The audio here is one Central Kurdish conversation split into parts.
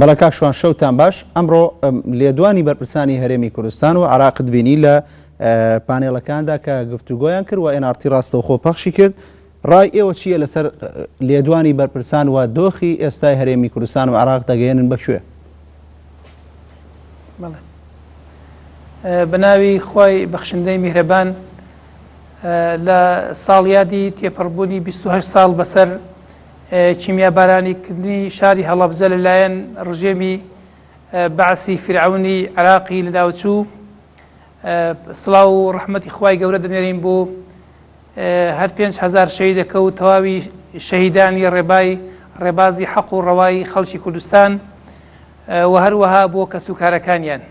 بەڵێ کاکشوان شەوتان باش. ئەمڕۆ لێدوانی بەرپرسانی هەرێمی کوردستان و عراقت بینی لە پانێڵەکاندا کە گفتوگۆیان کرد و ئێنارتی ڕاستەوخۆ پەخشی کرد. ڕای ئێوە چییە لەسەر لێدوانی بەرپرسان و دۆخی ئێستای هەرێمی کوردستان و عراق دەگەێنن بەکوێ؟ بەناوی خۆی بەخشندەی میهرەبان لە ساڵیادی تێپەڕبوونی 28 ساڵ بەسەر کیمیابارانیکردنی شاری هەڵەبجە لەلایەن ڕژێمی بەعسی فرعونی عراقی لەداوچوو سڵاو و ڕەحمەتی خوای گەورە دەنێرین بۆ هەر 5,000 شەهیدەکە و تەواوی شەهیدانی ڕێبازی حەق و ڕەوای خەڵکی کوردستان و هەروەها بۆ کەسوکارەکانیان.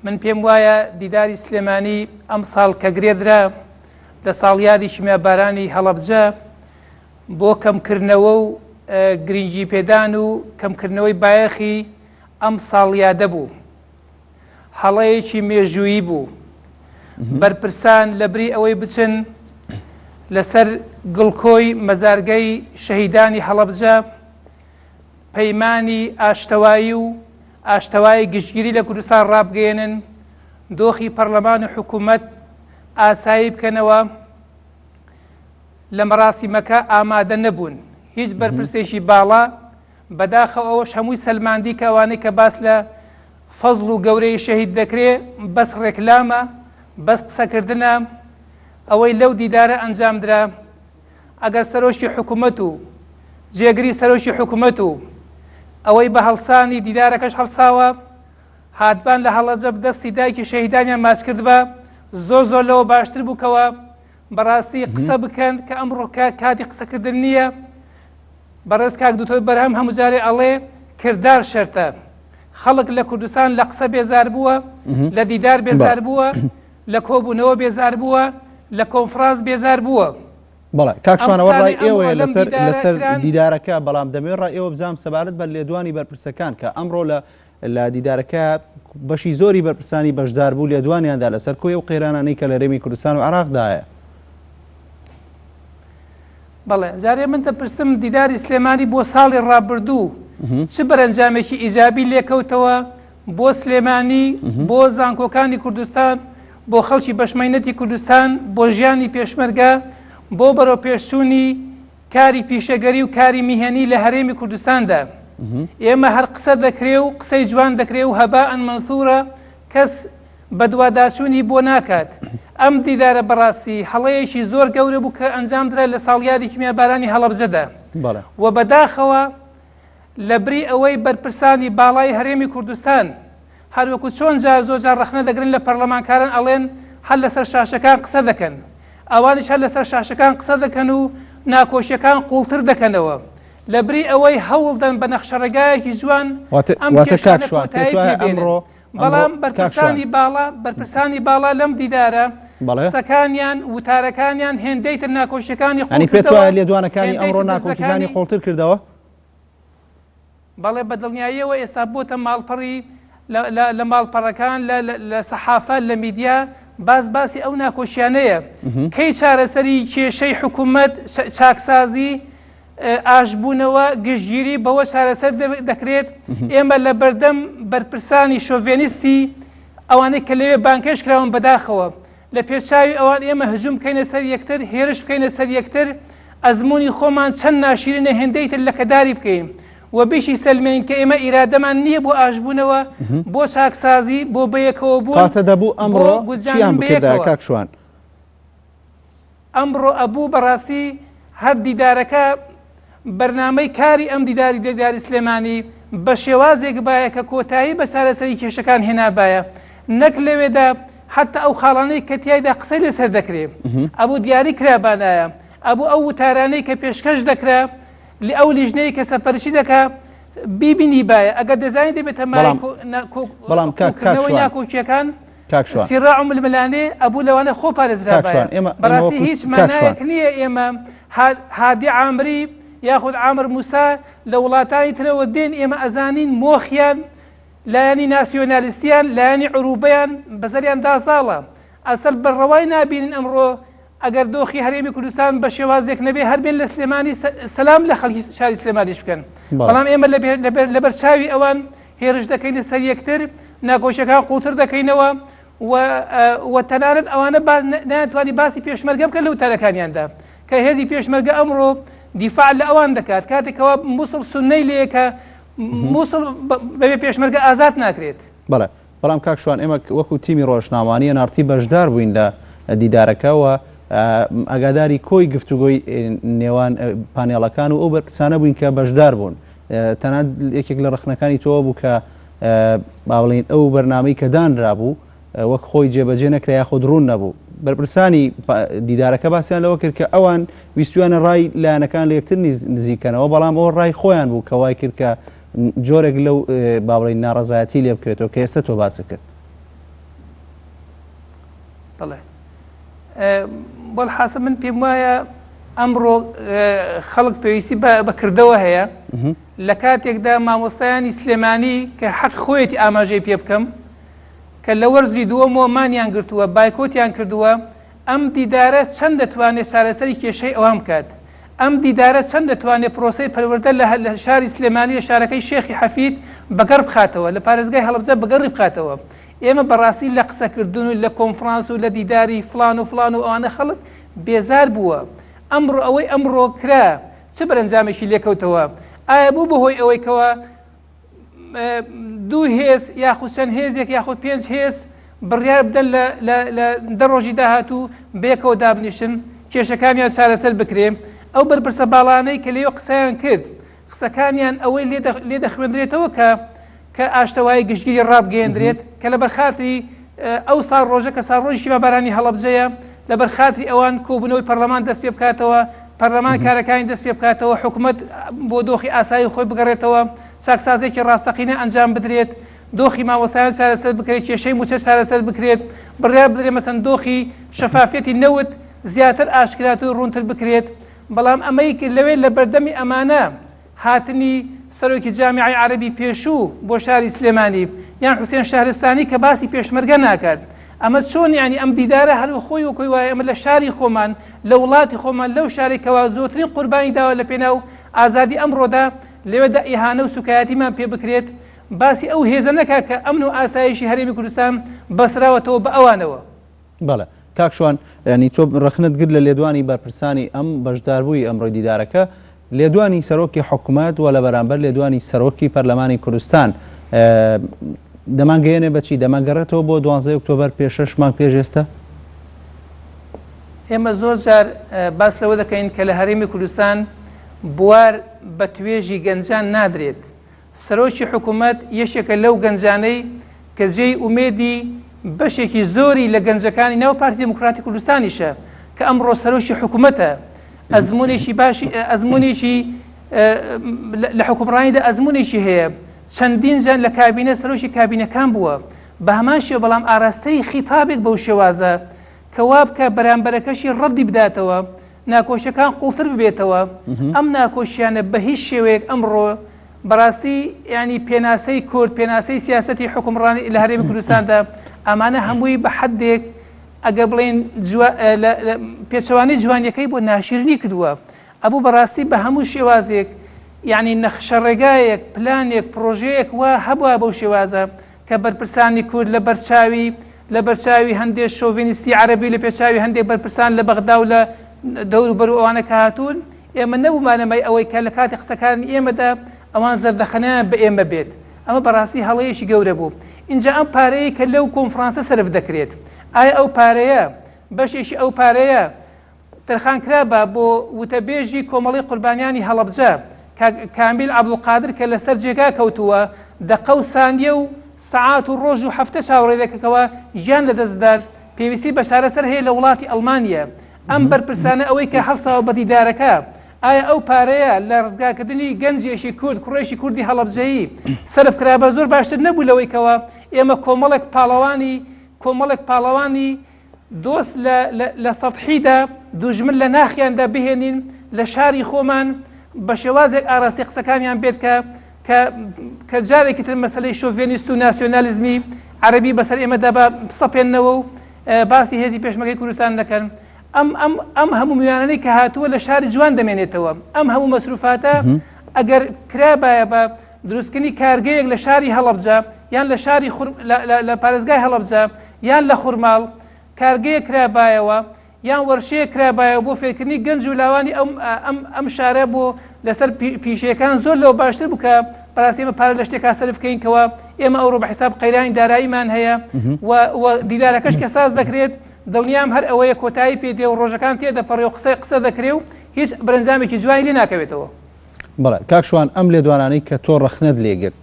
من پێم وایە دیداری سلێمانی ئەم ساڵ کە گرێدرا لە ساڵیادی کیمیابارانی هەڵەبجە بۆ کەمکردنەوە و گرنگی پێدان و کەمکردنەوەی بایەخی ئەم ساڵیادە بوو. هەڵەیەکی مێژوویی بوو. بەرپرسان لە بری ئەوەی بچن لەسەر گڵکۆی مەزارگەی شەهیدانی هەڵەبجە پەیمانی ئاشتەوایی و ئاشتەوایی گشتگیری لە کوردستان ڕابگەێنن، دۆخی پەرلەمان و حکوومەت ئاسایی بکەنەوە. لە مەراسیمەکە ئامادە نەبوون، هیچ بەرپرسێکی باڵا بەداخەوە ئەوەش هەمووی سەلماندی کە ئەوانەی کە باس لە فەزڵ و گەورەی شەهید دەکرێت بەس ڕێکلامە، بەس قسەکردنە. ئەوەی لەو دیدارە ئەنجامدرا ئەگەر سەرۆشی حکوومەت و جێگری سەرۆشی حکوومەت و ئەوەی بە هەڵسانی دیدارەکەش هەڵساوە هاتبان لە هەڵەجە دەستی دایکی شەهیدانیان ماچ کرد بە زۆر لەوە باشتر بووکەوە بەڕاستی قسە بکەن کە ئەمڕۆکە کاتی قسەکردن نییە. بەڕێز کاک دوتۆ بەرهەم هەموو جارێ ئەڵێ کردار شەرتە. خەڵک لە کوردستان لە قسە بێزار بووە، لە دیدار بێزار بووە، لە کۆبوونەوە بێزار بووە، لە کۆنفرانس بێزار بووە. بەڵێ کاکشوانەوە ڕای ئێوەیە لەسەر دیدارەکە، بەڵام دەمێت ڕای ئێوە بزانم سەبارەت بە لێدوانی بەرپرسەکان کە ئەمڕۆ لە دیدارەکە بەشی زۆری بەرپرسانی بەشدار بوو لێدوانیاندا لەسەر کۆی و قەیرانانەی کە لە هەرێمی کوردستان و عراقدایە. بەڵێ جارێ من دەپرسم دیداری سلێمانی بۆ ساڵی ڕابردوو چ بەرەنجامێکی ئیجابی لێکەوتەوە بۆ سلێمانی، بۆ زانکۆکانی کوردستان، بۆ خەڵکی بەشمەینەتی کوردستان، بۆ ژیانی پێشمەرگە، بۆ بەرەو پێشچوونی کاری پیشەگەری و کاری میهێنی لە هەرێمی کوردستاندا. ئێمە هەر قسە دەکرێ و قسەی جوان دەکرێ و هەباءن منثورە، کەس بە دوواداچوونی بۆ ناکات. ئەم دیدارە بەڕاستی هەڵەیەکی زۆر گەورە بوو کە ئەنجامدرا لە ساڵیادی کیمیابارانی هەڵەبجەدا و بەداخەوە لە بری ئەوەی بەرپرسانی باڵای هەرێمی کوردستان هەروەکو چۆن زۆر جار ڕەخنە دەگرن لە پەرلەمانکاران ئەڵێن هەر لەسەر شاشەکان قسە دەکەن، ئەوانیش هەر لەسەر شاشەکان قسە دەکەن و ناکۆشیەکان قوڵتر دەکەنەوە. لە بری ئەوەی هەوڵدەن بە نەخشەڕێگایەکی جوان ئەم کێشانە کۆتایی پێبێنن. بەڵام بەرپرسانی باڵا لەم دیدارە قسەکانیان وتارەکانیان هێندەی تر ناکۆشیەکانی قوڵتر پێتوایە لێدوانەکانی ئەمڕۆ ناکۆکیەکانی قوڵتر کردەوە. بەڵێ بە دڵنیاییەوە ئێستا بۆتە ماڵپەڕی لە ماڵپەڕەکان لە سەحافە لە میدیا باسی ئەو ناکۆشیانەیە. کەی چارەسەری کێشەی حکوومەت چاکسازی ئاشبوونەوە گشتگیری بەوە چارەسەر دەکرێت. ئێمە لە بەردەم بەرپرسانی شۆڤێنیستی ئەوانەی کە لەوێ بانکێش کراون بەداخەوە لە پێشاوی ئەوان ئێمە هەجوم بکەینە سەر یەکتر، هێرش بکەینە سەر یەکتر، ئەزمموی خۆمان چەند ناشرینە هێندەی تر لە کەداری بکەین و بیشی سەلمێن کە ئێمە ئیرادەمان نییە بۆ ئاشبوونەوە، بۆ چاکسازی، بۆ بەیەکەوە بوون. کاتە دەبوو ئەمڕۆ چیان بکردا کاکشوان؟ ئەمڕۆ ئەبوو بەڕاستی هەر دیدارەکە بەرنامەی کاری ئەم دیداری سلێمانی بە شێوازێک باە کە کۆتایی بە چارەسەری کێشەکان هێنابایە، نەک لەوێدا حتا ئەو خاڵانەی کە تیایدا قسەی لەسەر دەکرێت ئەبوو دیاری کرابانایە، ئەبوو ئەو وتارانەی کە پێشکەش دەکرا لە ئەو لیژنەی کە سەپەرشی دەکا بیبینی باە ئەگەر دەزانی دەبێتە ماڵکردنەوەی ناکۆکیەکان سیڕاع و ململانێ ئەبوو لەوانە خۆ پارێزرابایە. بەڕاستی هیچ مانایەک نییە ئێمە هادی عامری یاخود عامر موسا لە وڵاتانی ترەوە دێن ئێمە ئەزانین مۆخیان لایەنی ناسیۆنالیستیان لایەنی عروبەیان بەزەریان داساڵە. ئەسەر بەڕەوای نابینن ئەمڕۆ ئەگەر دۆخی هەرێمی کوردستان بە شێوازێک نەبێ هەربێن لە سلێمانی سەلام لە خەڵکی شاری سلێمانیش بکەن بەڵام ئێمە لەبەر چاوی ئەوان هێرش دەکەینە سەر یەکتر ناکۆشیەکان قوڵتر دەکەینەوە و تەنانەت ئەوانە ناتوانانی باسی پێشمەرگە بکەن لەو تارەکانیاندا کە هێزی پێشمەرگە ئەمڕۆ دیفاع لە ئەوان دەکات کاتێکەوە مووسڵ سونەی لێکە مووسڵ بەبێ پێشمەرگە ئازاد ناکرێت. بەڵێ بەڵام کاکشوان ئێمە وەکو تیمی ڕۆژنامانی نارتی بەشدار بووین لە دیدارەکەەوە ئەگاداری کۆی گفتوگۆی نێوان پانێڵەکان و ئەو بەرپرسانە بووین کە بەشدار بوون تەنانەت یەکێک لە ڕخنەکانی تۆ بوو کە باڵین ئەو بەرنامەی کە دانرا بوو وەک خۆی جێبەجێ نەکرا یاخود ڕوون نەبوو بەرپرسانی دیدارەکە باسییان لەوە کرد کە ئەوان ویستویانە ڕای لایەنەکان لە یەکتر نزیکەنەوە بەڵام ئەو ڕای خۆیان بوو کە وای کرد کە جۆرێک لەو باڵین ناڕەزایەتی لێ بکرێتەوە کە ئێستا تۆ باس کرد. بەڵێ بەڵحاسە من پێم وایە ئەمڕۆ خەڵک پێویستی بەکردەوە هەیە لە کاتێکدا مامۆستایانی سلێمانی کە حەق خۆیەتی ئاماژەی پێ بکەم کە لە وەرزی دووەمەوە مانیان گرتووە بایکۆتیان کردووە ئەم دیدارە چەند دەتوانێت چارەسەری کێشەی ئەوان بکات ئەم دیدارە چەند دەتوانێت پرۆسەی پەروەردە لە شاری سلێمانی لە شارەکەی شێخی حەفید بەگەڕ بخاتەوە لە پارێزگای هەڵەبجە بەگەڕی بخاتەوە. ئێمە بەڕاستی لە قسەکردن و لە کۆنفرانس و لە دیداری فلان و ئەوانە خەڵک بێزار بووە. ئەمڕۆ ئەوەی ئەمڕۆ کرا چ بەرەنجامێکی لێکەوتەوە ئایا بوو بەهۆی ئەوەی کەوە دوو هێز یاخود چەند هێزێک یاخود 5 هێز بڕیار بدەن لە دە ڕۆژی داهاتوو بێکەوە دابنیشن کێشەکانیان چارەسەر بکرێ ئەو بەرپرسە باڵانەی کە لێوە قسەیان کرد قسەکانیان ئەوەی لێ دەخوێنرێتەوە کە ئاشتەوایی گشتگیری ڕابگەێنرێت کە لە بەرخاتری ئەو ساڵ ڕۆژە کە ساڵ ڕۆژی شیمەبارانی هەڵەبجەیە لە بەرخاتری ئەوان کۆبوونەوەی پەرلەمان دەست پێ بکاتەوە پەرلەمان کارەکانی دەست پێ بکاتەوە حکوومەت بۆ دۆخی ئاسایی خۆی بگەڕێتەوە چاکسازێکی ڕاستەقینە ئەنجام بدرێت دۆخی مامۆستایان چارەسەر بکرێت کێشەی موچە چارەسەر بکرێت بڕیار بدرێت مەسەن دۆخی شەفافێتی نەوت زیاتر ئاشکرات و ڕوونتر بکرێت بەڵام ئەمەی لەوێ لە بەردەمی ئەمانە هاتنی سەرۆکی جامیعی عەرەبی پێشوو بۆ شاری سلێمانی یان حوسێن شارستانی کە باسی پێشمەرگە ناکات ئەمە چۆن یعنی ئەم دیدارە هەرو خۆی وەکۆی وایە ئەمە لە شاری خۆمان لە وڵاتی خۆمان لەو شارێکەوە زۆرترین قوربانی داوە لە پێناو ئازادی ئەمڕۆدا لەوێدا ئیهانە و سوکایەتیمان پێ بکرێت باسی ئەو هێزە نەکا کە ئەمن و ئاسایشی هەرێمی کوردستان بەسراوەتەوە بە ئەوانەوە. بەڵێ کاکشوان ینی تۆ ڕخنت گرت لە لێدوانی بەرپرسانی ئەم بەشداربووی ئەمڕۆی دیدارەکە لێدوانی سەرۆکی حکوومەت و لە بەرامبەر لێدوانی سەرۆکی پەرلەمانی کوردستان دەمانگەیەنێ بەچی دەمانگەڕێتەوە بۆ 12 ئۆکتۆبەر پێش 6 مانگ پێش ئێستا؟ ئێمە زۆر جار باس لەوە دەکەین کە لە هەرێمی کوردستان بوار بە توێژی گەنجان نادرێت. سەرۆکی حکوومەت یەشێکە لەو گەنجانەی کە جێی ئومێدی بەشێکی زۆری لە گەنجەکانی ناو پارتی دموکراتی کوردستانیشە کە ئەمڕۆ سەرۆکی حکوومەتە ئەزمونێکی باشی ئەزمونێکی لە حکومڕانیدا ئەزمونێکی هەیە چەندین جان لە کابینە سەرۆکی کابینەکان بووە بە هەمان شێوە بەڵام ئاراستەی خیتابێک بەو شێوازە کەوا بکە بەرامبەرەکەشی ڕەدی بداتەوە ناکۆشیەکان قوڵتر ببێتەوە ئەم ناکۆشیانە بە هیچ شێوەیەک ئەمڕۆ بەڕاستی ینی پێناسەی کورد پێناسەی سیاسەتی حکومڕانی لە هەرێمی کوردستاندا ئەمانە هەمووی بە حدێک ئەگە بڵێن پێچەوانەی جوانیەکەی بۆ ناشرنی کردووە ئەبوو بەڕاستی بە هەموو شێوازێک یعنی نەخشە ڕێگایەک پلانێک پرۆژەیەک وا هەبووە بەو شێوازە کە بەرپرسانی کورد لە بەرچاوی هەندێک شۆڤینیستی عەرەبی لە پێچاوی هەندێک بەرپرسان لە بەغدا و لە دەور و بەر ئەوانە کە هاتوون ئێمە نەبوومانەمای ئەوەی کە لە کاتی قسەکانی ئێمەدا ئەوان زەردەخەنیان بە ئێمە بێت ئەمە بەڕاستی هەڵەیەکی گەورە بوو. اینجا ئەم پارەیە کە لەو کۆنفرانسە سەرف دەکرێت ئایا ئەو پارەیە بەشێکی ئەو پارەیە تەرخانکرا بە بۆ وتەبێژی کۆمەڵی قوربانیانی هەڵەبجە کامیل عەبدولقادر کە لەسەر جێگا کەوتووە دەقە و سانیە و سەعات و ڕۆژ و هەفتە چاوەڕێ دەکەکەوە ژیان لەدەستدان پێویستی بە چارەسەر هەیە لە وڵاتی ئەڵمانیا ئەم بەرپرسانە ئەوەی کە هەڵساوە بە دیدارەکە ئایا ئەو پارەیە لە ڕزگاکردنی گەنجێکی کورد کوڕێکی کوردی هەڵەبجەیی سەرفکرا بە زۆر باشتر نەبوو لەوەی کەوە ئێمە کۆمەڵێک پاڵەوانی دۆست لە سەطحیدا دوژمن لە ناخیاندا بهێنین لە شاری خۆمان بە شێوازێک ئاراستی قسەکانیان بێت کە جارێکی تر مەسەلەی شۆڤێنیست و ناسیۆنالیزمی عەرەبی بەسەر ئێمەدا بە سەپێننەوە و باسی هێزی پێشمەرگەی کوردستان دەکەن ئەم هەموو میوانانەی کە هاتووە لە شاری جوان دەمێنێتەوە. ئەم هەموو مەسروفاتە ئەگەر کرابایە بە دروستکردنی کارگەیەک لە شاری هەڵەبجە یان لە شاری لە پارێزگای هەڵەبجە یان لە خوورماڵ کارگەیە کرابایەوە یان وەرشەیە کرابایەوە بۆ فێرکردنی گەنج و لاوانی ئەم شارە بۆ لەسەر پیشەکان زۆر لەوە باشتر بکە بەڕاستی ئێمە پارە لە شتێکا سەرف بکەینکەوە ئێمە ئەوڕۆ بە حیساب قەیرانی داراییمان هەیە و دیدارەکەش کە ساز دەکرێت دڵنیام هەر ئەوەیە کۆتایی پێ دێ و ڕۆژەکان تێدەپەڕێ و قسە دەکرێ و هیچ بەرەنجامێکی جوانی لێ ناکەوێتەوە. بەڵێ کاکشوان ئەم لێدوانانەی کە تۆ ڕەخنەت لێگرت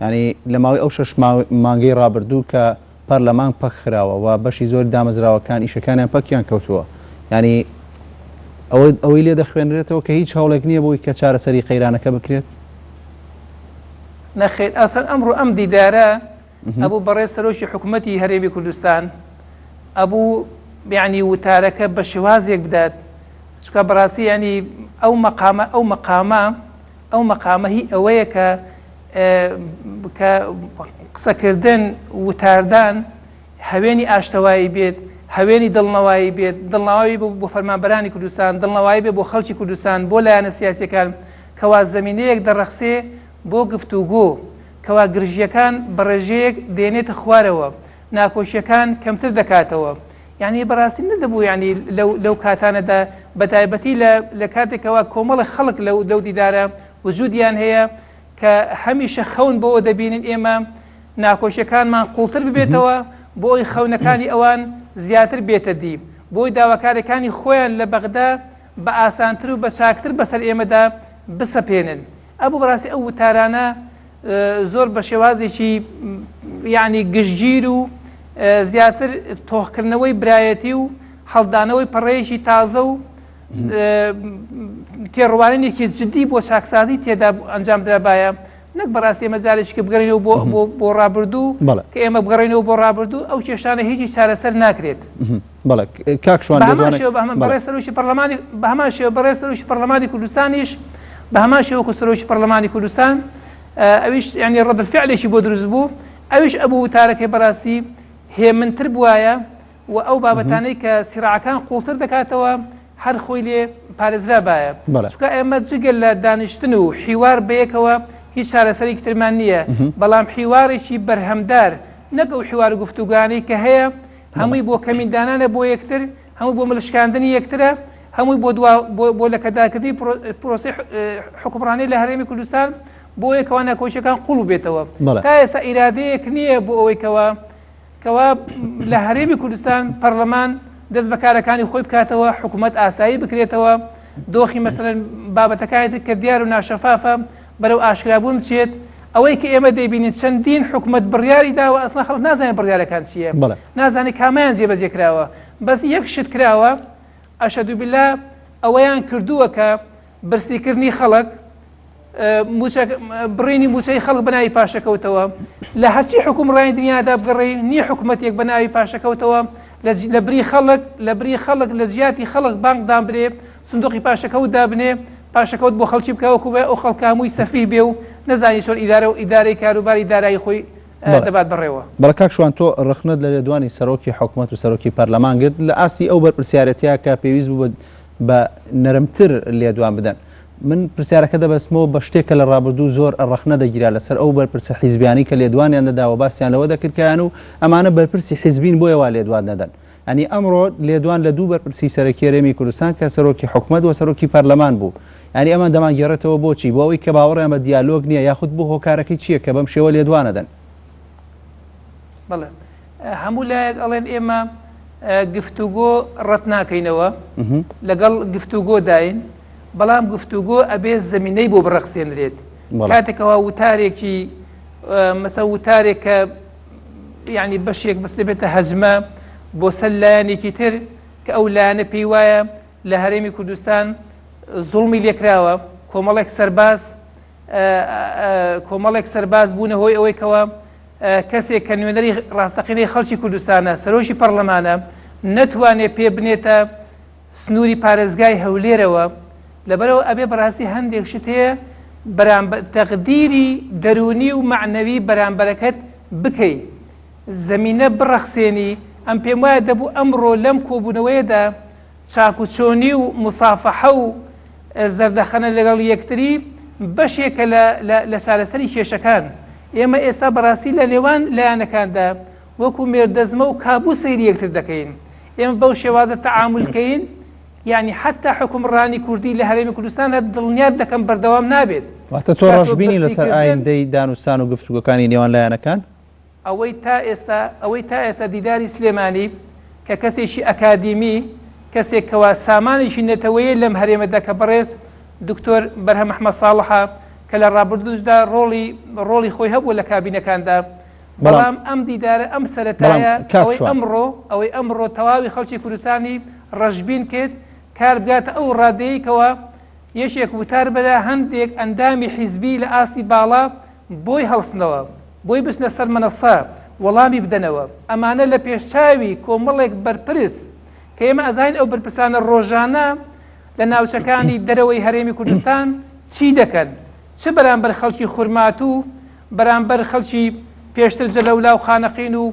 ینی لە ماوەی ئەو 6 مانگەی ڕابردوو کە پەرلەمان پەک خراوە و بەشی زۆر دامەزراوەکان ئیشەکانیان پەکیان کەوتووە ینی ئەوەی لێ دەخوێنرێتەوە کە هیچ هەوڵێک نییە بۆی کە چارەسەری قەیرانەکە بکرێت. نەخێت ئاسان ئەمڕۆ ئەم دیدارە ئەبوو بەڕێز سەرۆکی حکوومەتی هەرێمی کوردستان ئەبوو یعنی وتارەکە بە شێوازێک بدات چکە بەڕاستی ینی ئەو مەقامە هی ئەوەیە کە قسەکردن وتاردان هەوێنی ئاشتەوایی بێت هەوێنی دڵنەوایی بێت دڵنەوایی بۆ فەرمانبەرانی کوردستان دڵنەوایی بێت بۆ خەڵکی کوردستان بۆ لایەنە سیاسیەکان کەوا زەمینەیەک دەڕەخسێ بۆ گفتوگۆ کەوا گرژیەکان بەڕێژەیەک دێنێتە خوارەوە ناکۆشیەکان کەمتر دەکاتەوە. یعنی بەڕاستی نەدەبوو ینی لەو کاتانەدا بەتایبەتی لە کاتێکەوە کۆمەڵی خەڵک لەو دیدارە وجودیان هەیە کە هەمیشە خەون بۆەوە دەبینن ئێمە ناکۆشیەکانمان قوڵتر ببێتەوە بۆی خەونەکانی ئەوان زیاتر بێتە دی بۆی داواکارەکانی خۆیان لە بەغدا بە ئاسانتر و بە چاکتر بەسەر ئێمەدا بسەپێنن. ئەبوو بەڕاستی ئەو وتارانە زۆر بە شێوازێکی یعنی گشتگیر و زیاتر تۆخکردنەوەی برایەتی و هەڵدانەوەی پەڕەیەکی تازە و تێڕوانینێکی جدی بۆ چاکسازی تێدا ئەنجام درابایە نەک بەڕاستی ئێمە جارێکی بگەڕینەوە بۆ ڕابردوو کە ئێمە بگەڕینەوە بۆ ڕابردوو ئەو کێشانە هیچی چارەسەر ناکرێت. بەڵێ کاکشوان بەڕێز سەرۆکی پەرلەمانی بە هەمان شێوە بەڕێز سەرۆکی پەرلەمانی کوردستانیش بە هەمان شێوەکو سەرۆکی پەرلەمانی کوردستان ئەویش ینی ڕەدەفعلێکی بۆ دروست بوو ئەویش ئەبوو وتارەکەی بەڕاستی هێمنتر بووایە و ئەو بابەتانەی کە سیراعەکان قوڵتر دەکاتەوە هەر خۆی لێ پارێزرا باە چکە ئێمە جگەل لە دانیشتن و حیوار بەیەکەوە هیچ چارەسەرێکی ترمان نییە بەڵام حیوارێکی بەرهەمدار نەک ئەو حیوار گفتوگانەی کە هەیە هەمووی بۆ کەمیندانانە بۆ یەکتر هەموو بۆ ملشکاندنی یەکترە هەمووی بۆ لەکەداکردنی پرۆسی حکومڕانی لە هەرێمی کوردستان بۆ یەکەوە ناکۆشیەکان قوڵ بێتەوە تا ئێستا ئیرادەیەک نییە بۆ ئەوەی کەوا لە هەرێمی کوردستان پەرلەمان دەست بەکارەکانی خۆی بکاتەوە حکوومەت ئاسایی بکرێتەوە دۆخی مەسەلەن بابەتەکانی کە دیار و ناشەفافە بەرەو ئاشکرابوون بچێت ئەوەی کە ئێمە دەیبینێت چەندین حکوومەت بڕیاری داوە ئەسڵا خەڵک نازانێت بڕیارەکان چییە نازانی کامیان جێبەجێ کراوە بەس یەک شت کراوە ئەشهەدو بالله ئەوەیان کردووە کە برسیکردنی خەڵک بڕینی موچەی خەڵک بەناوی پاشەکەوتەوە لە هەرچی حکومڕانی دنیادا بگەڕێ نی حکوومەتێک بەناوی پاشەکەوتەوە لە بری خەڵک لە جیاتی خەڵک بانکدان برێ سندوقی پاشەکەوت دابنێ پاشەکەوت بۆ خەڵکی بکەوەکو بێ ئەو خەڵکامووی سەفی بێ و نەزانی چۆن ئیدارە و ئیدارەی کاروباری دارایی خۆی دەبات بڕێوە. بەڵێ کاکشوان تۆ ڕخنت لە لێدوانی سەرۆکی حکوومەت و سەرۆکی پەرلەمان گرت لە ئاستی ئەو بەرپرسیارەتیا کە پێویست بوو بە نەرمتر لێدوان بدەن. من پرسیارەکە دەبەستمەوە بە شتێکە لە ڕابردوو زۆر ڕەخنە دەگیرا لەسەر ئەو بەرپرسە حیزبیانی کە لێدوانیان دەداوە باسییان لەوە دەکردکیان و ئەمانە بەرپرسی حیزبین بۆیەوە لێدوان نەدەن. ئەنی ئەمڕۆ لێدوان لە دوو بەرپرسی سەرۆکی هەرێمی کوردستان کە سەرۆکی حکوومەت و سەرۆکی پەرلەمان بوو. ینی ئەمان دەمانگەڕێتەوە بۆچی بۆ ئەوەی کە باوەڕیان بە دیالۆگ نییە یاخود بۆ هۆکارەکەی چییە کە بەم شێوە لێدوانەدەن. بەڵێ هەموو لایەک ئەڵێن ئێمە گفتوگۆ ڕەت ناکەینەوە لەگەڵ گفتوگۆ داین بەڵام گفتوگۆ ئەبێ زەمینەی بۆ بڕەخسێنرێت کاتێکەوە وتارێکی مەسە وتارێک کە یعنی بەشێک بەس دەبێتە هەجمە بۆ سەر لایەنێکی تر کە ئەو لایەنە پێی وایە لە هەرێمی کوردستان زوڵمی لێکراوە کۆمەڵێک سەرباز بوونە هۆی ئەوەی کەوە کەسێک کە نوێنەری ڕاستەقینەی خەڵکی کوردستانە سەرۆکی پەرلەمانە نەتوانێت پێ بنێتە سنووری پارێزگای هەولێرەوە لەبەرەوە ئەبێ بەڕاستی هەندێک شت هەیە تەقدیری دەرونی و معنەوی بەرامبەرەکەت بکەی زەمینە بڕەخسێنی ئەم پێم وایە دەبوو ئەمڕۆ لەم کۆبوونەوەیەدا چاکوچۆنی و مسافەحە و زەردەخەنە لەگەڵ یەکتری بەشێکە لە چارەسەری کێشەکان. ئێمە ئێستا بەڕاستی لە نێوان لایەنەکاندا وەکو مێردەزمە و کابوو سەیری یەکتر دەکەین. ئێمە بەو شێوازە تەعامولکەین، یعنی حتا حکومڕانی کوردی لە هەرێمی کوردستان دڵنیات دەکەم بەردەوام نابێت. واتە تۆ ڕەشبینی لەسەر ئایندەی دانوستان و گفتوگۆکانی نێوان لایەنەکان؟ ئەوەی تا ئێستا دیداری سلێمانی کە کەسێکی ئەکادیمی، کەسێک کەوا سامانێکی نەتەوەیە لەم هەرێمەدا کە بەڕێز دکتۆر بەرهەم ئەحمەد ساڵحە کە لە ڕابردووشدا ڕۆڵی خۆی هەبوو لە کابینەکاندا. بەڵام ئەم دیدارە ئەم سەرەتایە ئەوەی ئەمڕۆ تەواوی خەڵکی کوردستانی ڕەشبین کرد کار بگاتە ئەو ڕادەیەکەوە یەشێک وتار بەدا هەندێک ئەندامی حیزبی لە ئاستی باڵا بۆی هەڵسنەوە، بۆی بچنە سەر مەنەسە وەڵامی بدەنەوە. ئەمانە لە پێشچاوی کۆمەڵێک بەرپرس کە ئێمە ئەزانین ئەو بەرپرسانە ڕۆژانە لە ناوچەکانی دەرەوەی هەرێمی کوردستان چی دەکەن، چ بەرامبەر خەڵکی خورمات و بەرامبەر خەڵکی پێشتر جەلەولا و خانەقین و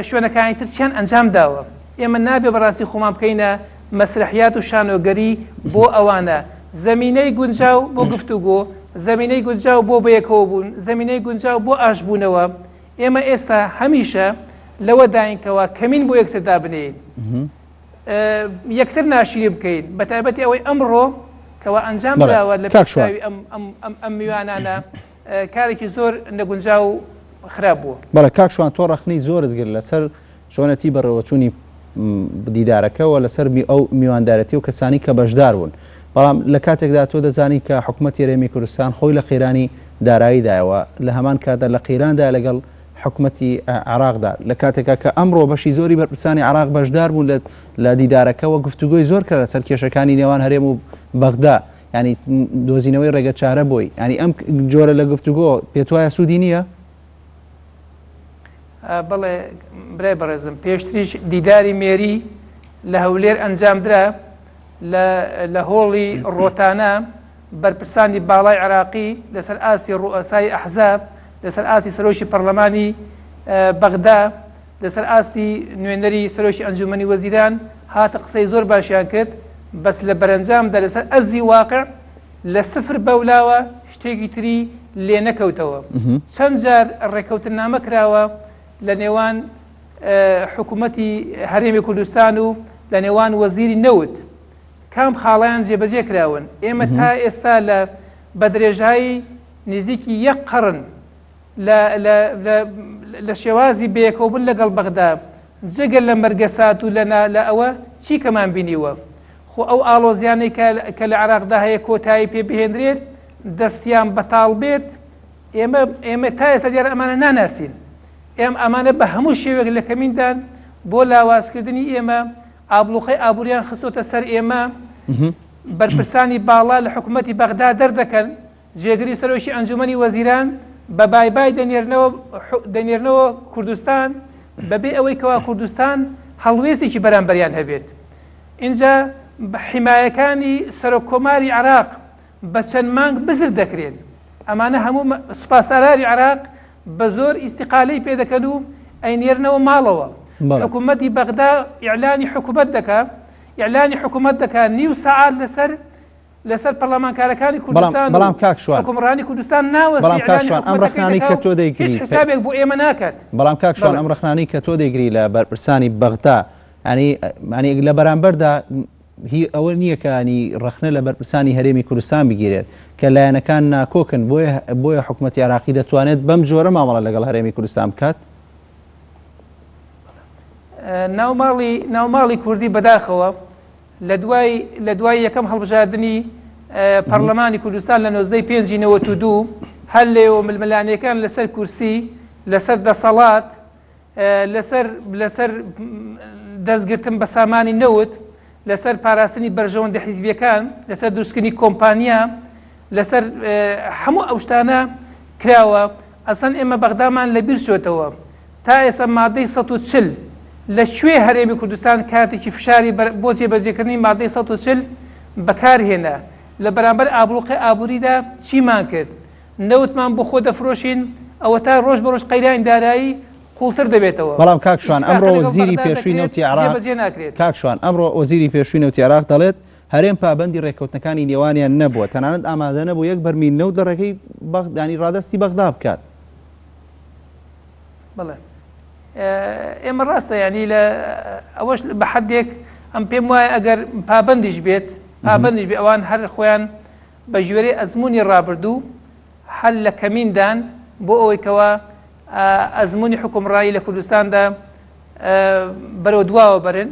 شوێنەکانی تر چیان ئەنجام داوە. ئێمە نابێ بەڕاستی خۆمان بکەینە مەسرحیات و شانۆگەری بۆ ئەوانە. زەمینەی گونجاو بۆ گفتوگۆ، زەمینەی گونجاو بۆ بەیەکەوە بوون، زەمینەی گونجاو بۆ ئاشبوونەوە. ئێمە ئێستا هەمیشە لەوە داینکەوە کەمین بۆ یەکتردا بنین، یەکتر ناشری بکەین، بەتایبەتی ئەوەی ئەمڕۆ کەەوە ئەنجام داوە لە پێشاوی ئەم میوانانە کارێکی زۆر نەگونجاو و خراپ بووە. بەڵێ کاکشوان تۆ ڕەخنەی زۆرت گرت لەسەر شۆنەتی بەڕێوەچوونی دیدارەکەەوە لەسەر ئەو میواندارەتی و کەسانی کە بەشدار بوون. بەڵام لە کاتێکدا تۆ دەزانی کە حکوومەتی هەرێمی کوردستان خۆی لە قەیرانی داراییدایەوە لە هەمان کاتدا لە قەیراندا لەگەڵ حکوومەتی عراقدا لە کاتێکا کە ئەمڕۆ بەشی زۆری بەرپرسانی عراق بەشدار بوون لە دیدارەکەەوە گفتوگۆی زۆر کە لەسەر کێشەکانی نێوان هەرێم و بەغدا، ینی دۆزینەوەی ڕێگە چارە بۆی، ینی ئەم جۆرە لە گفتوگۆ پێت وایە سوودی نییە؟ بەڵێ برای بەڕێزم، پێشتریش دیداری مێری لە هەولێر ئەنجامدرا لە هۆڵی ڕۆتانە بەرپرسانی باڵای عراقی لەسەر ئاستی ڕوئەسای ئەحزاب، لەسەر ئاستی سەرۆکی پەرلەمانی بەغدا، لەسەر ئاستی نوێنەری سەرۆکی ئەنجومەنی وەزیران هاتە قسەی زۆر باشیان کرد، بەس لە بەرەنجامدا لەسەر ئەرزی واقع لە سفر بەولاوە شتێکی تری لێ نەکەوتەوە. چەند جار ڕێکەوتنامە کراوە لە نێوان حکوومەتی هەرێمی کوردستان و لە نێوان وەزیری نەوت، کام خاڵیان جێبەجێ کراون. ئێمە تا ئێستا بە درێژایی نزیکی یەک قەڕن لە شێوازی بەیەکەوبوون لەگەڵ بەغدا جگەل لە مەرگەسات و لە ئەوە چی کەمان بینیوە؟ خۆ ئەو ئاڵۆزیانەی کە لە عراقدا هەیە کۆتایی پێ بهێنرێت دەستیان بەتاڵ بێت. ئێمە تا ئێستا دیارە ئەمانە ناناسین. ئەمانە بە هەموو شێوێک لە کەمیندان بۆ لاوازکردنی ئێمە ئابلوقەی ئابووریان خستۆتە سەر ئێمە. بەرپرسانی باڵا لە حکوومەتی بەغدا دەردەکەن، جێگری سەرۆکی ئەنجومەنی وەزیران بە بای دەنێرنەوە کوردستان بەبێ ئەوەی کەوا کوردستان هەڵوێستێکی بەرامبەریان هەبێت. اینجا حیمایەکانی سەرۆکۆماری عراق بە چەند مانگ بزر دەکرێن. ئەمانە هەموو سوپاسدارانی عراق بە زۆر ئیستیقالەی پێ دەکەن و ئەینێرنەوە ماڵەوە. حکوومەتی بەغدا ئیعلانی حکوومەت دەکات نیو سەعات لەسەر پەرلەمانکارەکانی کوردستان و حکومڕانی کوردستان ناوەستی ئەم ڕەخنانی کە تۆ دەیگری هیچ حسابێک بۆ ئێمە ناکات. بەڵام کاکشوان ئەم ڕەخنانی کە تۆ دەیگری لە بەرپرسانی بەغدا ینی لە بەرامبەردا هی ئەوە نییە کە ینی ڕەخنە لە بەرپرسانی هەرێمی کوردستان بگیرێت کە لایەنەکان ناکۆکن، بۆیە حکوومەتی عراقی دەتوانێت بەم جۆرە مامەڵە لەگەڵ هەرێمی کوردستان بکات. ناوماڵی کوردی بەداخەوە لە دوای یەکەم هەڵبژاردننی پەرلەمانی کوردستان لە 1992 هەر لێەوە ململانیەکان لەسەر کورسی، لەسەر دەسەڵات، لەسەر دەستگرتن بە سامانی نەوت، لەسەر پاراستنی بەرژەوەندە حیزبیەکان، لەسەر دروستکردنی کۆمپانیا، لەسەر هەموو ئەو شتانە کراوە. ئەسەن ئێمە بەغدامان لەبیر چۆتەوە تا ئێستا مادەی 140 لە کوێ هەرێمی کوردستان کاتێکی فشاری بۆ جێبەجێکردنی مادەی 140 بەکارهێنا لە بەرامبەر ئابلوقەی ئابووریدا چیمان کرد؟ نەوتمان بۆ خۆ دەفرۆشین، ئەوە تا ڕۆژ بە ڕۆژ قەیرانی دارایی قوڵتر دەبێتەوە. بەڵام کاکشوان ئەمڕۆ وەزیری پێشووی نەوتی عێراق کاکشوان ئەمڕۆ وەزیری پێشووی نەوتی عێراق دەڵێت هەرێم پابەندی ڕێکەوتنەکانی نێوانیان نەبووە تەنانەت ئامادە نەبوو یەک بەرمیل نەوت لە ڕێگەی دانی ڕادستی بەغدا بکات. بڵێ ئێمە ڕاستە ینی لە ئەوەش بە حدێک ئەم پێم وایە ئەگەر پابەندیش بێت پابەندیش بێ ئەوان هەر خۆیان بە ژێرەی ئەزمموی ڕابردوو هەل لە کەمیندان بۆ ئەوەی کەوە ئەزمموی حکومڕایی لە کوردستاندا بەرەو دواوە بەرن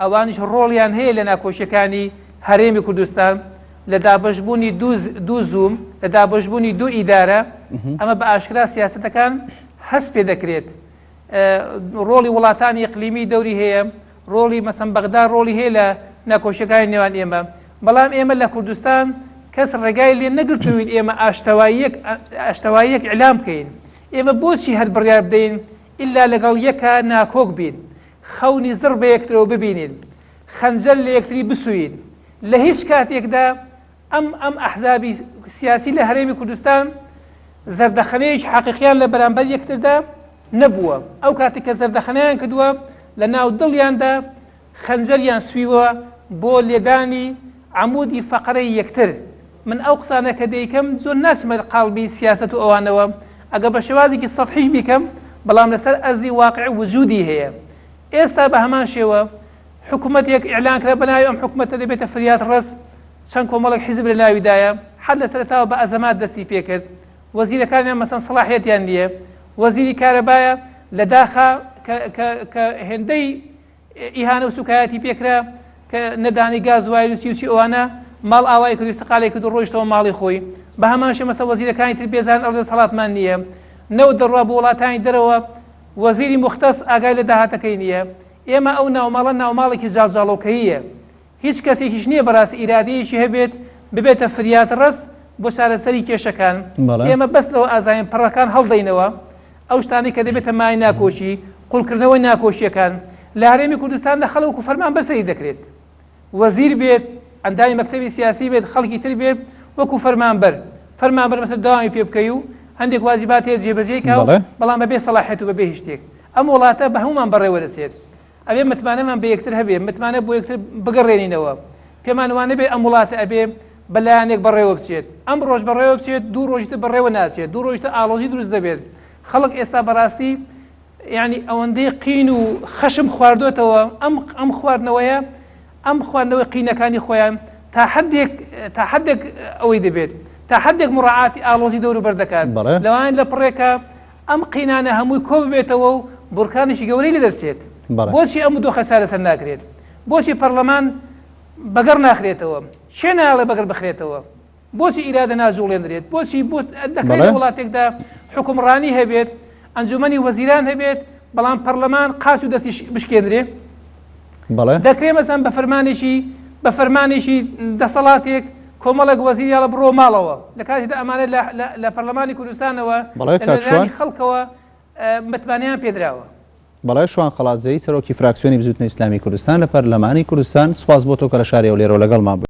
ئەوانش ڕۆڵیان هەیە لە ناکۆشیەکانی هەرێمی کوردستان لە دابەشبوونی دوو زووم لە دابەشبوونی دوو ئیدارە ئەمە بە ئاشکرا سیاسەتەکان هەست پێ دەکرێت. ڕۆڵی وڵاتانی ئیقلیمی دەوری هەیە ڕۆڵی مەسەن بەغدا ڕۆڵی هەیە لە ناکۆشیەکانی نێوان ئێمە بەڵام ئێمە لە کوردستان کەس ڕێگای لێ نەگرتوین ئێمە ئاشتەواییەک ئیعلام بکەین. ئێمە بۆچی هەر بڕیار بدەین ئیلا لەگەڵ یەکە ناکۆک بین خەونی زڕ بە یەکترەوە ببینین خەنجەر لە یەکتری بسوین لە هیچ کاتێکدا ئەم ئەحزابی سیاسی لە هەرێمی کوردستان زەردەخەنەیەکی حەقیقیان لە بەرامبەر یەکتردا نەبووە. ئەو کاتێک کە زەردەخەنەیان کردووە لە ناو دڵیاندا خەنجەریان سویوە بۆ لێدانی عمودی فەقەرەی یەکتر. من ئەو قسانە کە دەیکەم زۆر ناچمە قاڵبی سیاسەت و ئەوانەوە ئەگە بە شێوازێکی سەطحیش بیکەم بەڵام لەسەر ئەرزی واقع وجودی هەیە. ئێستا بە هەمان شێوە حکوومەتێک ئیعلان کرا بەناوی ئەم حکوومەتە دەبێتە فریات ڕست چەند کۆمەڵێک حیزب لە ناویدایە حد لە سەرەتاوە بە ئەزەمات دەستی پێکرد وەزیرەکانیان مەسەن سەلاحیەتیان نییە وەزیری کارەبایە لە داخە کە هێندەی ئیهانە و سوکایەتی پێکرا کە نەدانی گازوای وچی ئەوانە ماڵ ئاوای کرد استقالێک کرد و ڕۆیشتەوە ماڵی خۆی بە هەمان شێوە مەسە وەزیرەکانی تر بێزان ئەڵێ سەڵاتمان نییە نەوت دەڕوا بۆ وڵاتانی دەرەوە وەزیری مختەس ئاگای لە داهاتەکەی نییە. ئێمە ئەو ناوماڵە ناوماڵێکی جاڵجاڵۆکەییە هیچ کەسێکیش نییە بەڕاستی ئیرادەیەکی هەبێت ببێتە فریات ڕست بۆ چارەسەری کێشەکان. ئێمە بەس لەوە ئازاین پڕەکان هەڵدەینەوە ئەو شتانی کە دەبێتە مای ناکۆشی قوڵکردنەوەی ناکۆشیەکان لە هەرێمی کوردستاندا خەڵک و فەرمان بەسەری دەکرێت وەزیر بێت ئەندامی مەکتەبی سیاسی بێت خەڵکی تر بێت وەکو فەرمانبەر مەسەر داوامی پێ بکەی و هەندێک واجبات هەیە جێبەجێکاو بەڵام بەبێ سەلاحیەت و بەبێ هیچ شتێک ئەم وڵاتە بە هەمومان بەڕێوە دەچێت ئەبێ متمانەمان بە یەکتر هەبێ متمانە بۆ یەکتر بگەڕێنینەوە پێمان وانە بێ ئەم وڵاتە ئەبێ بەلایەنێک بەڕێوە بچێت ئەم ڕۆژ بەڕێوە بچێت دوو ڕۆژتە بەڕێوە ناچێت دوو ڕۆژتە ئاڵۆژی دروست دەبێت. خەڵک ئێستا بەڕاستی یعنی ئەوەندەی قین و خەشم خواردوێتەوە ئەم خواردنەوەیە ئەم خواردنەوەی قینەکانی خۆیان تا حدێک ئەوەی دەبێت تا حدێک مڕعاتی ئاڵۆزی دەور و بەردەکات لەوان لە پڕێکە ئەم قینانە هەمووی کۆ ببێتەوە و بورکانێکی گەورەی لە دەرچێت. بۆچی ئەم دۆ خەسارە سەر ناکرێت بۆچی پەرلەمان بەگەڕ ناخرێتەوە شێ ناڵێ بەگەڕ بخرێتەوە بۆچی ئیرادە ناجوڵێنرێت بۆچی دەکرێت لە وڵاتێکدا حکومڕانی هەبێت ئەنجومەنی وەزیران هەبێت بەڵام پەرلەمان قاچ و دەستی بشکێنرێ دەکرێت مەسەن بە فەرمانێکی دەسەڵاتێک کۆمەڵێک وەزیریاڵە بڕۆ ماڵەوە لە کاتێکدا ئەمانە لە پەرلەمانی کوردستانەوە لەنێرانی خەڵکەوە متمانیان پێدراوە. بەڵای شوان خەڵاتزەی سەرۆکی فراکسیۆنی بزوتنە ئیسلامی کوردستان لە پەرلەمانی کوردستان سوپاس بۆ تۆ کە لە شارێەوە لێرەوە لەگەڵمان